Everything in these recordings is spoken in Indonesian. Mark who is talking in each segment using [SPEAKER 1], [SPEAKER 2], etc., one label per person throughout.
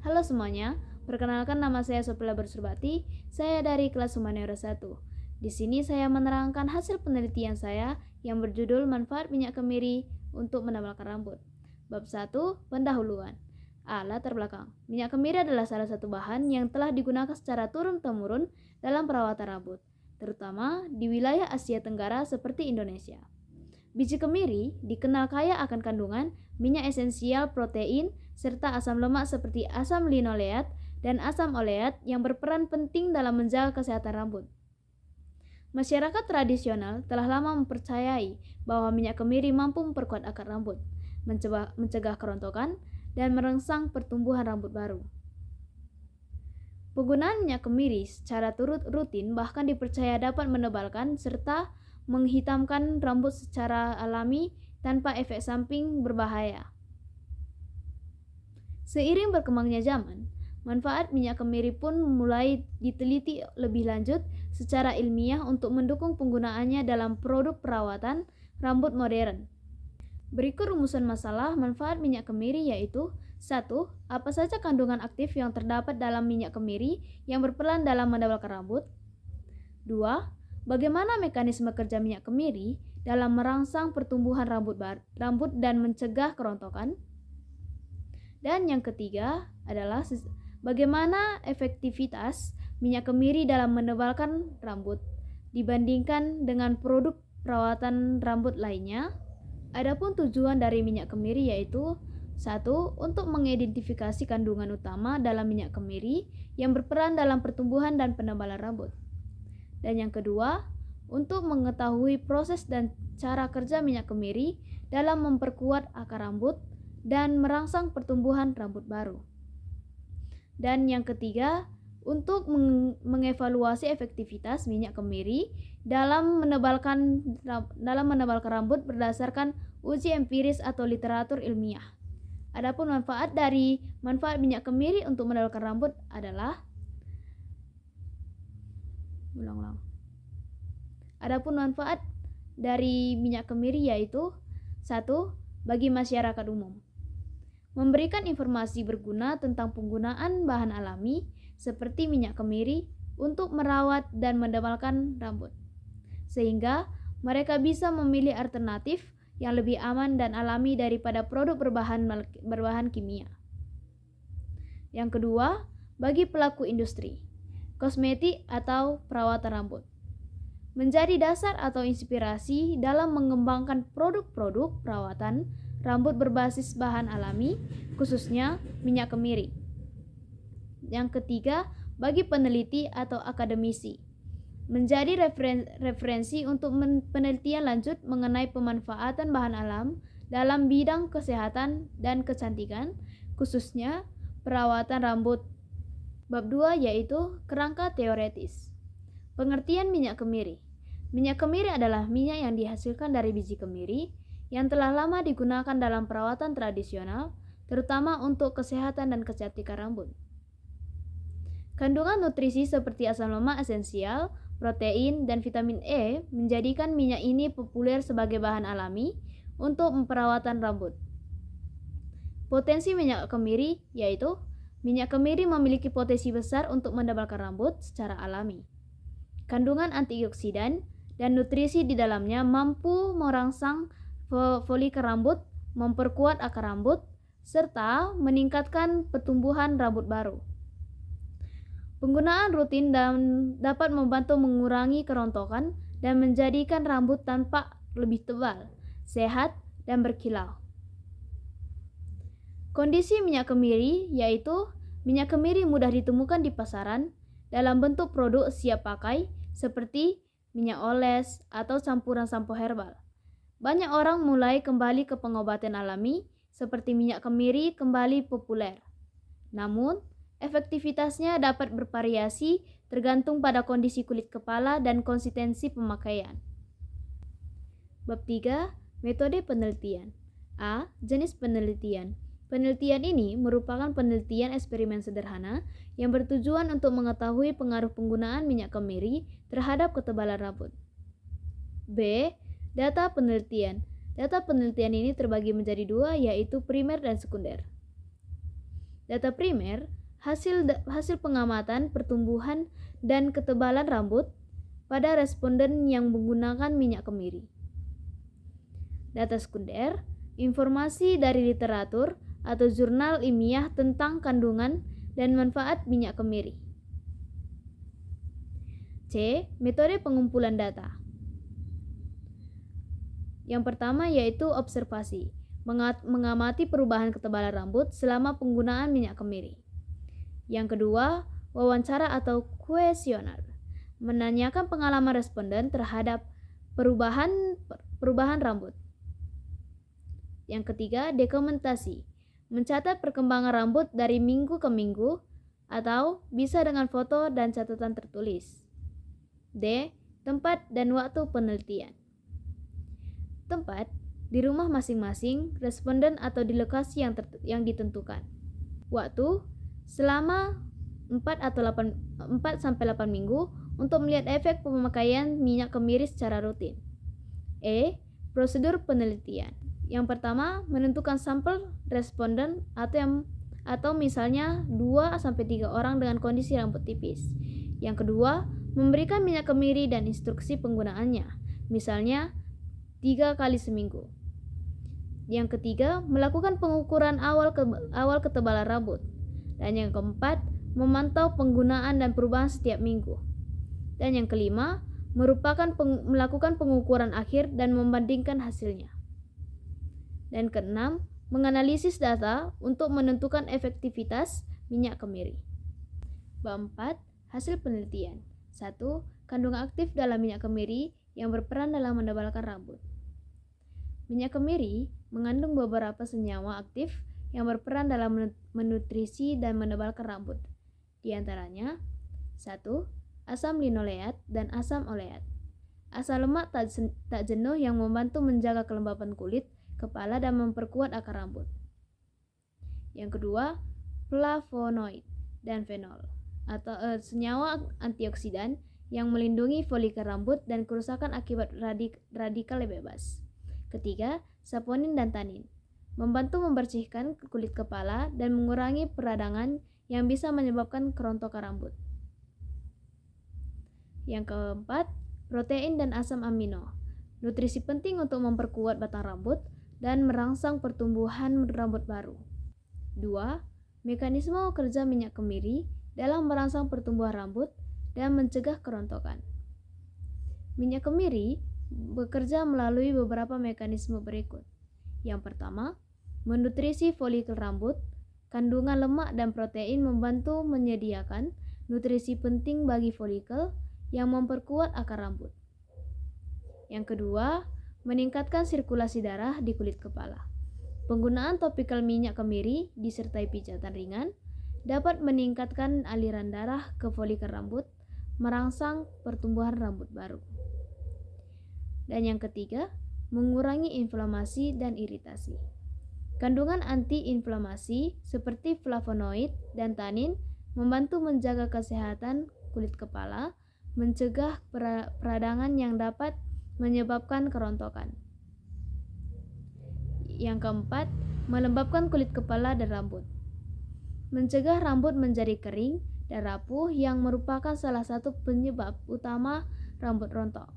[SPEAKER 1] Halo semuanya, perkenalkan nama saya Sopila Bersurbati, saya dari kelas Humaniora 1. Di sini saya menerangkan hasil penelitian saya yang berjudul Manfaat Minyak Kemiri untuk Menebalkan Rambut. Bab 1, Pendahuluan. Latar belakang. Minyak kemiri adalah salah satu bahan yang telah digunakan secara turun-temurun dalam perawatan rambut, terutama di wilayah Asia Tenggara seperti Indonesia. Biji kemiri dikenal kaya akan kandungan minyak esensial, protein, serta asam lemak seperti asam linoleat dan asam oleat yang berperan penting dalam menjaga kesehatan rambut. Masyarakat tradisional telah lama mempercayai bahwa minyak kemiri mampu memperkuat akar rambut, mencegah kerontokan, dan merangsang pertumbuhan rambut baru. Penggunaan minyak kemiri secara rutin bahkan dipercaya dapat menebalkan serta menghitamkan rambut secara alami tanpa efek samping berbahaya. Seiring berkembangnya zaman, manfaat minyak kemiri pun mulai diteliti lebih lanjut secara ilmiah untuk mendukung penggunaannya dalam produk perawatan rambut modern. Berikut rumusan masalah manfaat minyak kemiri yaitu 1. Apa saja kandungan aktif yang terdapat dalam minyak kemiri yang berperan dalam menebalkan rambut? 2. Bagaimana mekanisme kerja minyak kemiri dalam merangsang pertumbuhan rambut dan mencegah kerontokan? Dan yang ketiga adalah bagaimana efektivitas minyak kemiri dalam menebalkan rambut dibandingkan dengan produk perawatan rambut lainnya. Adapun tujuan dari minyak kemiri yaitu 1. Untuk mengidentifikasi kandungan utama dalam minyak kemiri yang berperan dalam pertumbuhan dan penebalan rambut. Dan yang kedua, untuk mengetahui proses dan cara kerja minyak kemiri dalam memperkuat akar rambut dan merangsang pertumbuhan rambut baru. Dan yang ketiga, untuk mengevaluasi efektivitas minyak kemiri dalam menebalkan rambut berdasarkan uji empiris atau literatur ilmiah. Adapun manfaat minyak kemiri untuk menebalkan rambut adalah Adapun manfaat dari minyak kemiri yaitu 1. Bagi masyarakat umum, memberikan informasi berguna tentang penggunaan bahan alami seperti minyak kemiri untuk merawat dan menebalkan rambut, sehingga mereka bisa memilih alternatif yang lebih aman dan alami daripada produk berbahan kimia. Yang kedua, bagi pelaku industri, kosmetik atau perawatan rambut, menjadi dasar atau inspirasi dalam mengembangkan produk-produk perawatan rambut berbasis bahan alami, khususnya minyak kemiri. Yang ketiga, bagi peneliti atau akademisi, menjadi referensi untuk penelitian lanjut mengenai pemanfaatan bahan alam dalam bidang kesehatan dan kecantikan, khususnya perawatan rambut. Bab 2 yaitu kerangka teoretis. Pengertian minyak kemiri. Minyak kemiri adalah minyak yang dihasilkan dari biji kemiri yang telah lama digunakan dalam perawatan tradisional, terutama untuk kesehatan dan kecantikan rambut. Kandungan nutrisi seperti asam lemak esensial, protein, dan vitamin E menjadikan minyak ini populer sebagai bahan alami untuk perawatan rambut. Potensi minyak kemiri yaitu minyak kemiri memiliki potensi besar untuk menebalkan rambut secara alami. Kandungan antioksidan dan nutrisi di dalamnya mampu merangsang folikel rambut, memperkuat akar rambut, serta meningkatkan pertumbuhan rambut baru. Penggunaan rutin dapat membantu mengurangi kerontokan dan menjadikan rambut tampak lebih tebal, sehat, dan berkilau. Kondisi minyak kemiri yaitu minyak kemiri mudah ditemukan di pasaran dalam bentuk produk siap pakai seperti minyak oles atau campuran sampo herbal. Banyak orang mulai kembali ke pengobatan alami seperti minyak kemiri kembali populer. Namun, efektivitasnya dapat bervariasi tergantung pada kondisi kulit kepala dan konsistensi pemakaian. Bab 3. Metode penelitian. A. Jenis penelitian. Penelitian ini merupakan penelitian eksperimen sederhana yang bertujuan untuk mengetahui pengaruh penggunaan minyak kemiri terhadap ketebalan rambut. B. Data penelitian. Data penelitian ini terbagi menjadi dua, yaitu primer dan sekunder. Data primer, hasil pengamatan pertumbuhan dan ketebalan rambut pada responden yang menggunakan minyak kemiri. Data sekunder, informasi dari literatur atau jurnal ilmiah tentang kandungan dan manfaat minyak kemiri. C. Metode pengumpulan data. Yang pertama yaitu observasi, mengamati perubahan ketebalan rambut selama penggunaan minyak kemiri. Yang kedua, wawancara atau kuesioner, menanyakan pengalaman responden terhadap perubahan rambut. Yang ketiga, dokumentasi, mencatat perkembangan rambut dari minggu ke minggu atau bisa dengan foto dan catatan tertulis. D. Tempat dan waktu penelitian. Tempat, di rumah masing-masing responden atau di lokasi yang ditentukan. Waktu, selama 4-8 minggu untuk melihat efek pemakaian minyak kemiri secara rutin. E. Prosedur penelitian. Yang pertama, menentukan sampel responden atau misalnya 2-3 orang dengan kondisi rambut tipis. Yang kedua, memberikan minyak kemiri dan instruksi penggunaannya, misalnya 3 kali seminggu. Yang ketiga, melakukan pengukuran awal ketebalan rambut. Dan yang keempat, memantau penggunaan dan perubahan setiap minggu. Dan yang kelima, melakukan pengukuran akhir dan membandingkan hasilnya. Dan keenam, menganalisis data untuk menentukan efektivitas minyak kemiri. Bab 4. Hasil penelitian. 1. Kandungan aktif dalam minyak kemiri yang berperan dalam menebalkan rambut. Minyak kemiri mengandung beberapa senyawa aktif yang berperan dalam menutrisi dan menebalkan rambut. Di antaranya 1. Asam linoleat dan asam oleat. Asam lemak tak jenuh yang membantu menjaga kelembapan kulit, kepala dan memperkuat akar rambut. Yang kedua, flavonoid dan fenol atau senyawa antioksidan yang melindungi folikel rambut dan kerusakan akibat radikal bebas. Ketiga, saponin dan tanin, membantu membersihkan kulit kepala dan mengurangi peradangan yang bisa menyebabkan kerontokan rambut. Yang keempat, protein dan asam amino, nutrisi penting untuk memperkuat batang rambut dan merangsang pertumbuhan rambut baru. 2. Mekanisme kerja minyak kemiri dalam merangsang pertumbuhan rambut dan mencegah kerontokan. Minyak kemiri bekerja melalui beberapa mekanisme berikut. Yang pertama, menutrisi folikel rambut. Kandungan lemak dan protein membantu menyediakan nutrisi penting bagi folikel yang memperkuat akar rambut. Yang kedua, meningkatkan sirkulasi darah di kulit kepala. Penggunaan topikal minyak kemiri disertai pijatan ringan dapat meningkatkan aliran darah ke folikel rambut, merangsang pertumbuhan rambut baru. Dan yang ketiga, mengurangi inflamasi dan iritasi. Kandungan antiinflamasi seperti flavonoid dan tanin membantu menjaga kesehatan kulit kepala, mencegah peradangan yang dapat menyebabkan kerontokan. Yang keempat, melembabkan kulit kepala dan rambut. Mencegah rambut menjadi kering dan rapuh yang merupakan salah satu penyebab utama rambut rontok.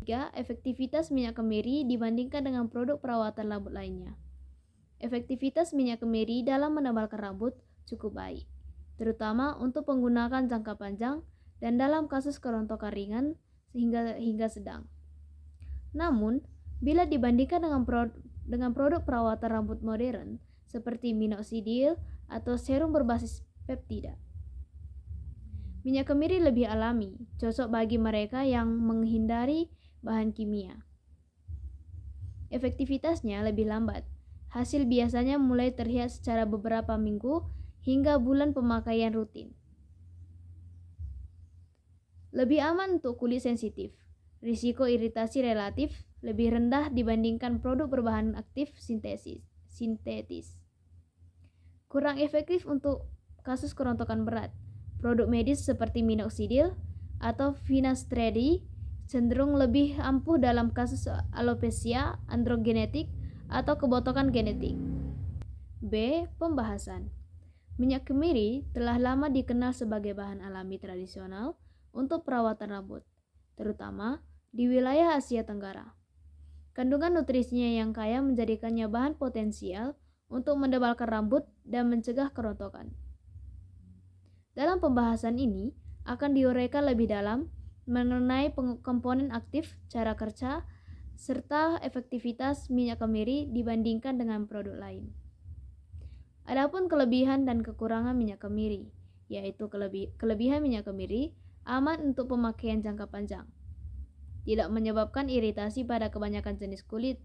[SPEAKER 1] 3. Efektivitas minyak kemiri dibandingkan dengan produk perawatan rambut lainnya. Efektivitas minyak kemiri dalam menebalkan rambut cukup baik, terutama untuk penggunaan jangka panjang dan dalam kasus kerontokan ringan hingga sedang. Namun, bila dibandingkan dengan produk perawatan rambut modern seperti minoxidil atau serum berbasis peptida, minyak kemiri lebih alami, cocok bagi mereka yang menghindari bahan kimia. Efektivitasnya lebih lambat. Hasil biasanya mulai terlihat secara beberapa minggu hingga bulan pemakaian rutin. Lebih aman untuk kulit sensitif. Risiko iritasi relatif lebih rendah dibandingkan produk berbahan aktif sintetis. Kurang efektif untuk kasus kerontokan berat. Produk medis seperti minoxidil atau finasteride cenderung lebih ampuh dalam kasus alopecia androgenetik atau kebotokan genetik. B. Pembahasan. Minyak kemiri telah lama dikenal sebagai bahan alami tradisional untuk perawatan rambut, terutama di wilayah Asia Tenggara. Kandungan nutrisinya yang kaya menjadikannya bahan potensial untuk mendebalkan rambut dan mencegah kerontokan. Dalam pembahasan ini akan diuraikan lebih dalam mengenai komponen aktif, cara kerja, serta efektivitas minyak kemiri dibandingkan dengan produk lain. Adapun kelebihan dan kekurangan minyak kemiri, yaitu kelebihan minyak kemiri aman untuk pemakaian jangka panjang, tidak menyebabkan iritasi pada kebanyakan jenis kulit,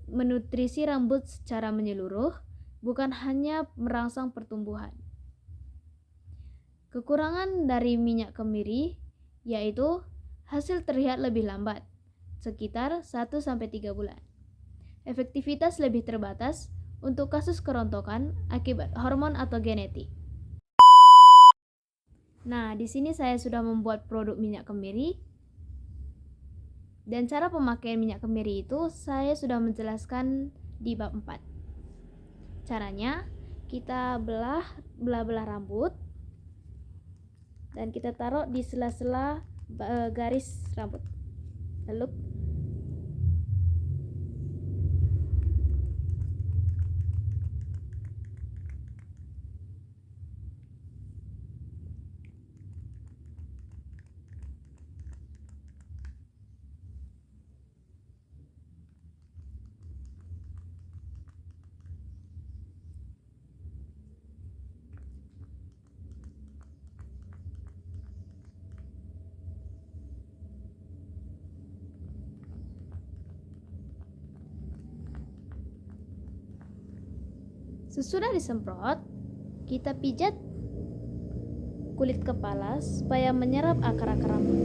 [SPEAKER 1] menutrisi rambut secara menyeluruh, bukan hanya merangsang pertumbuhan. Kekurangan dari minyak kemiri yaitu hasil terlihat lebih lambat, sekitar 1-3 bulan. Efektivitas lebih terbatas untuk kasus kerontokan akibat hormon atau genetik. Nah, di sini saya sudah membuat produk minyak kemiri. Dan cara pemakaian minyak kemiri itu saya sudah menjelaskan di bab 4. Caranya, kita belah rambut dan kita taruh di sela-sela garis rambut. Lalu sesudah disemprot, kita pijat kulit kepala supaya menyerap akar-akar rambut.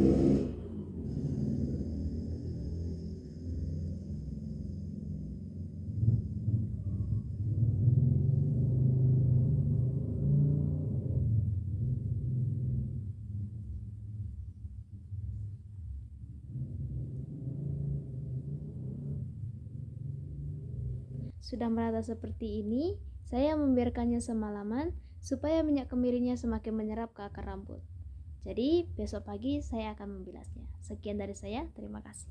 [SPEAKER 1] Sudah merata seperti ini, saya membiarkannya semalaman supaya minyak kemirinya semakin menyerap ke akar rambut. Jadi besok pagi saya akan membilasnya. Sekian dari saya, terima kasih.